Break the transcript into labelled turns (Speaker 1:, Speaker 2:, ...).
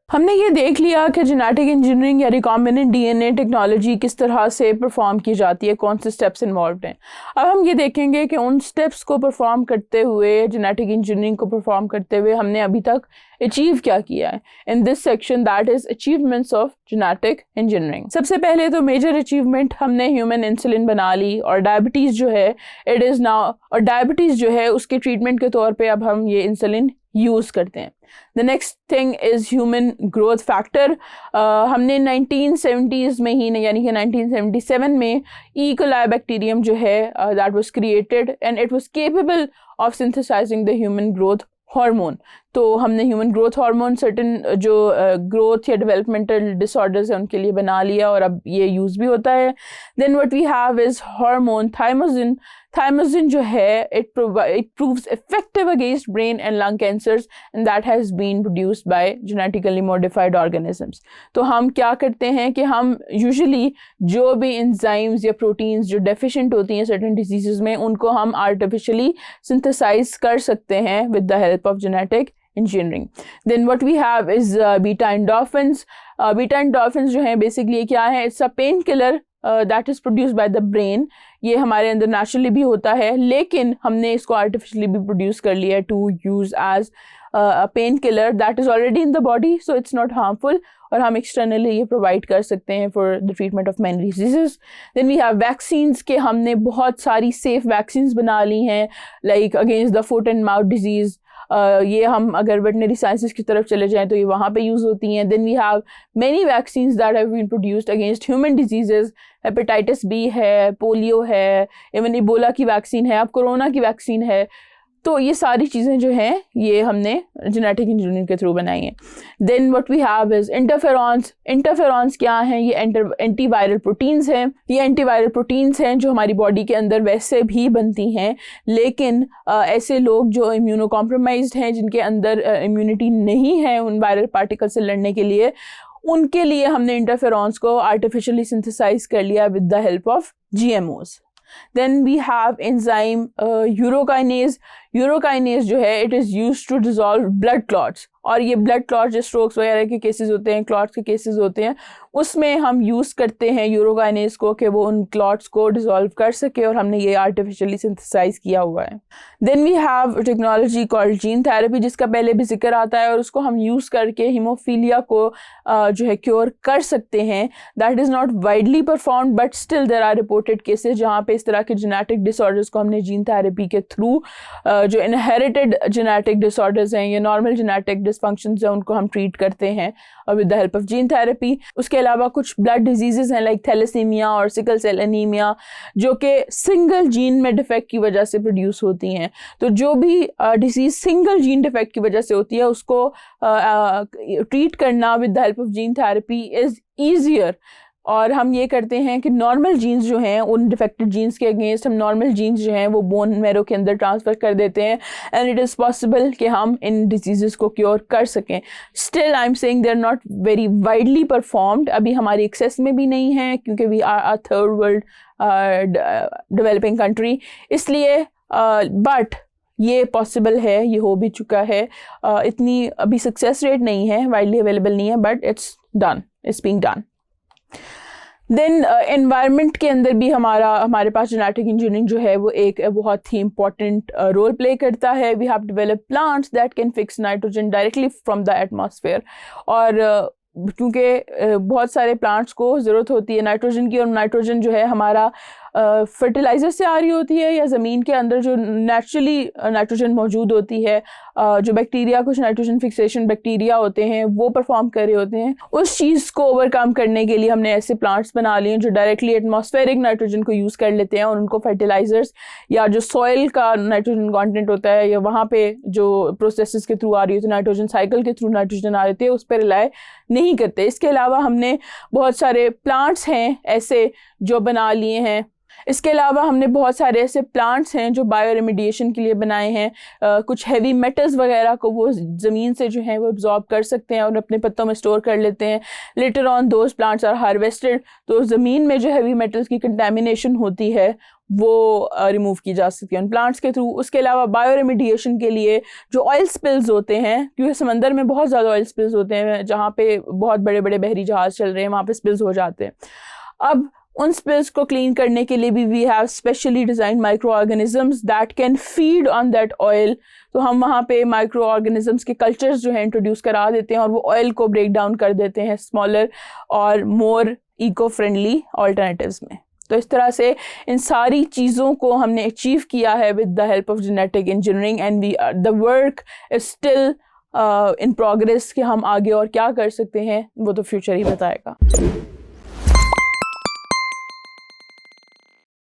Speaker 1: हमने ये देख लिया कि जेनेटिक इंजीनियरिंग या रिकॉम्बिनेंट डीएनए टेक्नोलॉजी किस तरह से परफॉर्म की जाती है, कौन से स्टेप्स इन्वॉल्व हैं। अब हम ये देखेंगे कि उन स्टेप्स को परफॉर्म करते हुए, जेनेटिक इंजीनियरिंग को परफॉर्म करते हुए हमने अभी तक अचीव क्या किया है in this section, that is achievements of genetic engineering. सबसे पहले तो मेजर अचीवमेंट, हमने ह्यूमन इंसुलिन बना ली और डायबिटीज़ जो है इट इज़ नाउ, और डायबिटीज़ जो है उसके ट्रीटमेंट के तौर पे अब हम ये इंसुलिन यूज़ करते हैं। The next thing is human growth factor. हमने 1970s में ही, यानी कि 1977 में ई कोलाई बैक्टीरियम जो है that was created and it was capable of synthesising the human growth hormone. तो हमने ह्यूमन ग्रोथ हार्मोन सर्टेन जो ग्रोथ या डेवलपमेंटल डिसऑर्डर्स हैं उनके लिए बना लिया और अब ये यूज़ भी होता है। Then what we have is hormone thymosin. Thymosin जो है it proves effective against brain and lung cancers and that has been produced by genetically modified organisms. तो हम क्या करते हैं कि हम यूजुअली जो भी एंजाइम्स या प्रोटीन्स जो डेफिशिएंट होती हैं सर्टेन डिजीज़ में, उनको हम आर्टिफिशियली सिंथेसाइज कर सकते हैं with the help of genetic engineering. Then what we have is beta endorphins. Beta endorphins जो हैं basically क्या है, it's a painkiller that is produced by the brain. ये हमारे अंदर naturally भी होता है, लेकिन हमने इसको artificially भी produce कर लिया है to use as a painkiller that is already in the body, so it's not harmful. और हम externally ये provide कर सकते हैं for the treatment of many diseases. Then we have vaccines के हमने बहुत सारी safe vaccines बना ली हैं, like against the foot and mouth disease. ये हम अगर वेटनरी साइंसेस की तरफ चले जाएं तो ये वहाँ पे यूज़ होती हैं। Then we have many vaccines that have been produced against human diseases. Hepatitis B है, पोलियो है, इवन इबोला की वैक्सीन है, अब कोरोना की वैक्सीन है। तो ये सारी चीज़ें जो हैं ये हमने जेनेटिक इंजीनियरिंग के थ्रू बनाई हैं। Then what we have is interferons. Interferons क्या हैं? ये एंटीवायरल प्रोटीन्स हैं। ये एंटीवायरल प्रोटीन्स हैं जो हमारी बॉडी के अंदर वैसे भी बनती हैं, लेकिन ऐसे लोग जो इम्यूनो कॉम्प्रोमाइज्ड हैं, जिनके अंदर इम्यूनिटी नहीं है उन वायरल पार्टिकल से लड़ने के लिए, उनके लिए हमने इंटरफेरॉन्स को आर्टिफिशियली सिंथेसाइज कर लिया with the help of GMOs. Then we have enzyme urokinase. Urokinase जो है it is used to dissolve blood clots. और ये ब्लड क्लॉट जो स्ट्रोक्स वगैरह के केसेस होते हैं, क्लॉट्स के केसेस होते हैं, उसमें हम यूज़ करते हैं यूरोकाइनेज को कि वो उन क्लॉट्स को डिसॉल्व कर सके, और हमने ये आर्टिफिशियली सिंथेसाइज किया हुआ है। Then we have technology called gene therapy, जिसका पहले भी जिक्र आता है, और उसको हम यूज़ करके हीमोफीलिया को जो है क्योर कर सकते हैं। That is not widely performed but still there are reported cases जहाँ पे इस तरह के जेनेटिक डिसऑर्डर्स को हमने जीन थेरेपी के थ्रू, जो इनहेरिटेड जेनेटिक डिसऑर्डर्स हैं या नॉर्मल जेनेटिक डिसफंक्शंस हैं, उनको हम ट्रीट करते हैं with the help of gene therapy. उसके अलावा कुछ ब्लड डिजीजेस हैं लाइक थैलेसीमिया और सिकल सेल एनीमिया, जो कि सिंगल जीन में डिफेक्ट की वजह से प्रोड्यूस होती हैं। तो जो भी डिजीज सिंगल जीन डिफेक्ट की वजह से होती है उसको ट्रीट करना with the help of gene therapy is easier. और हम ये करते हैं कि नॉर्मल जीन्स जो हैं, उन डिफेक्टेड जीन्स के अगेंस्ट हम नॉर्मल जीन्स जो हैं वो बोन मैरो के अंदर ट्रांसफ़र कर देते हैं, एंड इट इज़ पॉसिबल कि हम इन डिजीज़ को क्योर कर सकें। Still I am saying they are not very widely performed, अभी हमारी एक्सेस में भी नहीं है क्योंकि we are a third world developing country, इसलिए बट ये पॉसिबल है, ये हो भी चुका है। इतनी अभी सक्सेस रेट नहीं है, वाइडली अवेलेबल नहीं है, but it's done, it's being done. Then environment के अंदर भी हमारे पास जेनेटिक इंजीनियरिंग जो है वो एक बहुत ही इंपॉर्टेंट रोल प्ले करता है। We have develop plants that can fix nitrogen directly from the atmosphere, और क्योंकि बहुत सारे प्लांट्स को ज़रूरत होती है नाइट्रोजन की, और नाइट्रोजन जो है हमारा फर्टिलाइज़र से आ रही होती है या ज़मीन के अंदर जो नेचुरली नाइट्रोजन मौजूद होती है, जो बैक्टीरिया, कुछ नाइट्रोजन फिक्सेशन बैक्टीरिया होते हैं वो परफॉर्म कर रहे होते हैं। उस चीज़ को ओवरकम करने के लिए हमने ऐसे प्लांट्स बना लिए हैं जो डायरेक्टली एटमॉस्फेरिक नाइट्रोजन को यूज़ कर लेते हैं, और उनको फर्टिलाइज़र्स या जो सॉइल का नाइट्रोजन कॉन्टेंट होता है या वहाँ पे जो प्रोसेसेस के थ्रू आ रही होती है, नाइट्रोजन साइकिल के थ्रू नाइट्रोजन आ रही है, उस पर रिलाई नहीं करते। इसके अलावा हमने बहुत सारे प्लांट्स हैं ऐसे जो बना लिए हैं इसके अलावा हमने बहुत सारे ऐसे प्लांट्स हैं जो बायो रेमिडिएशन के लिए बनाए हैं। कुछ हैवी मेटल्स वगैरह को वो ज़मीन से जो है वो एब्जॉर्ब कर सकते हैं और अपने पत्तों में स्टोर कर लेते हैं। Later on those plants are harvested, तो ज़मीन में जो हैवी मेटल्स की कंटेमिनेशन होती है वो रिमूव की जा सकती है उन प्लांट्स के थ्रू। उसके अलावा बायो रेमिडिएशन के लिए जो ऑयल स्पिल्स होते हैं, क्योंकि समंदर में बहुत ज़्यादा ऑयल स्पिल्स होते हैं, जहाँ पे बहुत बड़े बड़े बहरी जहाज़ चल रहे हैं वहाँ पे स्पिल्स हो जाते हैं। अब उन स्पिल्स को क्लीन करने के लिए भी we have specially design micro organisms that can feed on that oil. तो हम वहाँ पे माइक्रो ऑर्गेनिजम्स के कल्चर्स जो हैं इंट्रोड्यूस करा देते हैं और वो ऑयल को ब्रेक डाउन कर देते हैं स्मॉलर और मोर इको फ्रेंडली ऑल्टरनेटिव्स में। तो इस तरह से इन सारी चीज़ों को हमने अचीव किया है with the help of genetic engineering, and the work is still in progress कि हम आगे और क्या कर सकते हैं वो तो फ्यूचर ही बताएगा।